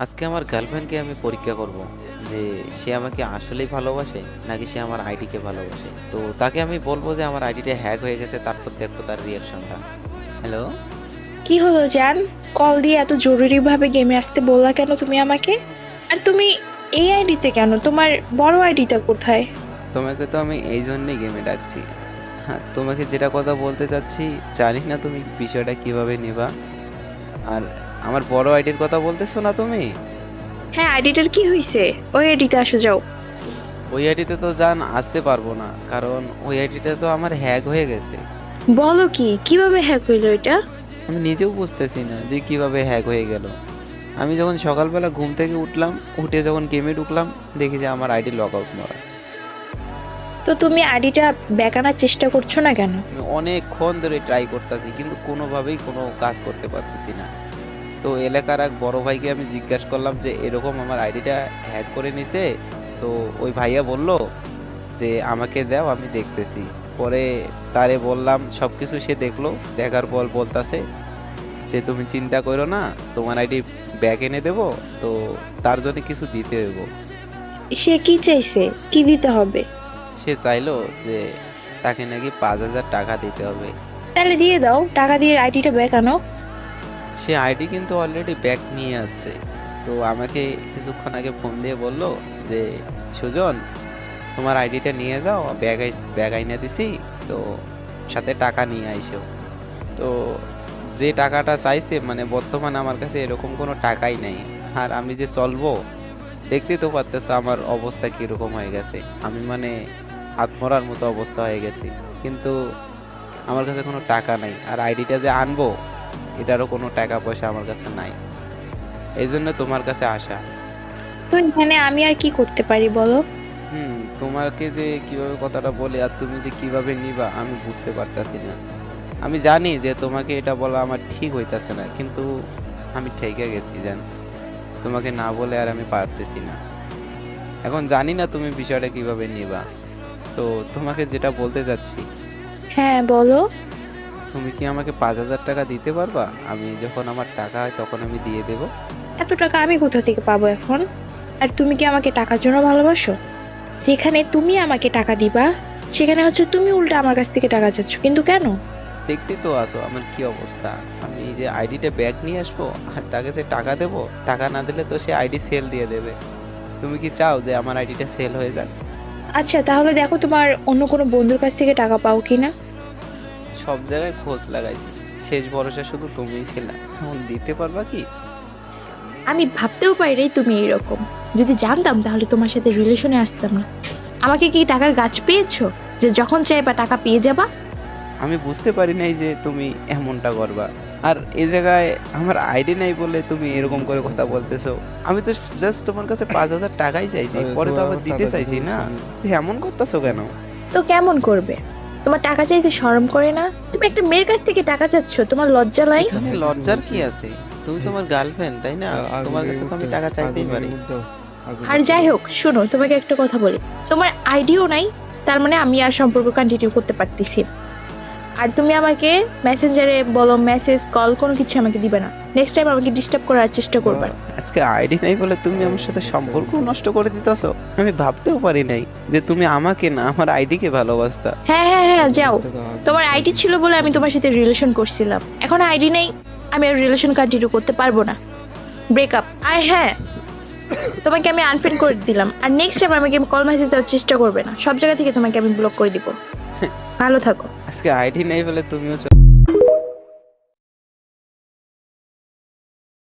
আজকে আমার গার্লফ্রেন্ডকে আমি পরীক্ষা করব যে সে আমাকে আসলেই ভালোবাসে নাকি সে আমার আইডিকে ভালোবাসে। তো তাকে আমি বলবো যে আমার আইডিটা হ্যাক হয়ে গেছে, তারপর দেখো তার রিয়াকশনটা। হ্যালো। কি হলো জান? কল দিয়ে এত জরুরি ভাবে গেমে আসতে বললা কেন তুমি আমাকে? আর তুমি এই আইডিতে কেন? তোমার বড় আইডিটা কোথায়? তোমাকে তো আমি এই জন্যই গেমে ডাকছি। হ্যাঁ, তোমাকে যেটা কথা বলতে চাচ্ছি, জানি না তুমি বিষয়টা কিভাবে নেবা। আর আমার বড় আইডির কথা বলতেছো না তুমি? হ্যাঁ, আইডিটার কি হয়েছে? ওই আইডিতে আসো যাও। ওই আইডিতে তো জান আসতে পারবো না, কারণ ওই আইডিটা তো আমার হ্যাক হয়ে গেছে। বলো কি, কিভাবে হ্যাক হইলো এটা? আমি নিজেও বুঝতেছি না যে কিভাবে হ্যাক হয়ে গেল। আমি যখন সকালবেলা ঘুম থেকে উঠলাম, উঠে যখন গেমে ঢুকলাম, দেখি যে আমার আইডি লগ আউট মারা। তো তুমি আইডিটা ব্যাক আনার চেষ্টা করছো না কেন? আমি অনেকক্ষণ ধরে ট্রাই করতেছি, কিন্তু কোনোভাবেই কোনো কাজ করতে পারতেছি না। তো এলাকার এক বড় ভাইকে আমি জিজ্ঞাসা করলাম যে এরকম আমার আইডিটা হ্যাক করে নিছে। তো ওই ভাইয়া বলল যে আমাকে দাও, আমি দেখতেছি। পরে তারে বললাম, সব কিছু সে দেখলো। দেখার পর বলতাছে যে তুমি চিন্তা করো না, তোমার আইডি ব্যাক এনে দেবো। তো তার জন্য কিছু দিতে হইব। সে কি চাইছে? কি দিতে হবে? সে চাইলো যে তাকে নাকি 5,000 টাকা দিতে হবে। তাহলে দিয়ে দাও, টাকা দিয়ে আইডিটা ব্যাক আনো। সে আইডি কিন্তু অলরেডি ব্যাক নিয়ে আসছে। তো আমাকে কিছুক্ষণ আগে ফোন দিয়ে বলল যে সুজন, তোমার আইডিটা নিয়ে যাও, ব্যাগ আইনা দিছি। তো সাথে টাকা নিয়ে আইসো। তো যে টাকাটা চাইছে, মানে বর্তমানে আমার কাছে এরকম কোনো টাকাই নাই। আর আমি যে চলবো, দেখতেই তো পারতেছো আমার অবস্থা কিরকম হয়ে গেছে। আমি মানে আত্মরার মতো অবস্থা হয়ে গেছি। কিন্তু আমার কাছে কোনো টাকা নাই, আর আইডিটা যে আনবো এটারও কোনো টাকা পয়সা আমার কাছে নাই। এই জন্য তোমার কাছে আসা। তো এখানে আমি আর কি করতে পারি বলো? তোমাকে যে কিভাবে কথাটা বলে আর তুমি যে কিভাবে নিবা আমি বুঝতে পারতাছি না। আমি জানি যে তোমাকে এটা বলা আমার ঠিক হইতাছে না, কিন্তু আমি ঠেকে গেছি জান। তোমাকে না বলে আর আমি পারতেছি না। এখন জানি না তুমি বিষয়টা কিভাবে নিবা। তো তোমাকে যেটা বলতে চাচ্ছি, হ্যাঁ বলো। তুমি কি আমাকে 5,000 টাকা দিতে পারবা? আমি যখন আমার টাকা হয় তখন আমি দিয়ে দেব। এত টাকা আমি কোথা থেকে পাবো এখন? আর তুমি কি আমাকে টাকার জন্য ভালোবাসো? যেখানে তুমি আমাকে টাকা দিবা, সেখানে হচ্ছে তুমি উল্টা আমার কাছ থেকে টাকা চাচ্ছ, কিন্তু কেন? দেখতে তো আসো আমার কি অবস্থা। আমি যে আইডিটা ব্যাক নিয়ে আসবো আর তাকে যে টাকা দেবো, টাকা না দিলে তো সে আইডি সেল দিয়ে দেবে। তুমি কি চাও যে আমার আইডিটা সেল হয়ে যাক? আচ্ছা, তাহলে দেখো তোমার অন্য কোনো বন্ধুর কাছ থেকে টাকা পাও কিনা। সব জায়গায় খোঁজ লাগাইছি, শেষ ভরসা শুধু তুমিই ছিলা। এখন দিতে পারবা কি? আমি ভাবতেও পারি তুমি এরকম। যদি জানতাম তাহলে তোমার সাথে রিলেশনে আসতাম না। আমাকে কি টাকার গাছ পেয়েছো যে যখন চাইবা টাকা পেয়ে যাবা? আমি বুঝতে পারি নাই যে তুমি এমনটা করবা। আর এই জায়গায় আমার আইডি নাই বলে তুমি এরকম করে কথা বলতেছো। আমি তো জাস্ট তোমার কাছে 5,000 টাকাই চাইছি, পরে তো আবার দিতে চাইছি না। তুমি এমন করতেছো কেন? তো কেমন করবে? তোমার টাকা চাইতে শরম করে না? তুমি একটা মেয়ের কাছ থেকে টাকা চাচ্ছ, তোমার লজ্জা নাই? এখানে লজ্জার কি আছে? তুমি তোমার গার্লফ্রেন্ড, তাই না? তোমার কাছে তো আমি টাকা চাইতেই পারি। আর যাই হোক, শোনো, তোমাকে একটা কথা বলি। তোমার আইডিও নাই, তার মানে আমি আর সম্পর্ক কন্টিনিউ করতে পারতেছি না। আর তুমি আমাকে মেসেঞ্জারে বলো, মেসেজ কল কোনো কিছু আমাকে দিবে না। নেক্সট টাইম আমাকে ডিস্টার্ব করার চেষ্টা করবে না। আজকে আইডি নাই বলে তুমি আমার সাথে সম্পর্ক নষ্ট করে দিতেছো। আমি ভাবতেও পারি নাই যে তুমি আমাকে না, আমার আইডি কে ভালোবাসতা। হ্যাঁ হ্যাঁ হ্যাঁ, যাও। তোমার আইডি ছিল বলে আমি তোমার সাথে রিলেশন করছিলাম, এখন আইডি নেই, আমি আর রিলেশন কন্টিনিউ করতে পারবো না। ব্রেকআপ। আর হ্যাঁ, তোমাকে আমি আনফ্রেন্ড করে দিলাম, আর নেক্সট টাইম আমাকে কল মেসেজ দেওয়ার চেষ্টা করবে না। সব জায়গা থেকে তোমাকে আমি ব্লক করে দিব। ভালো থাকো। আজকে আইডি নাই বলে তুমিও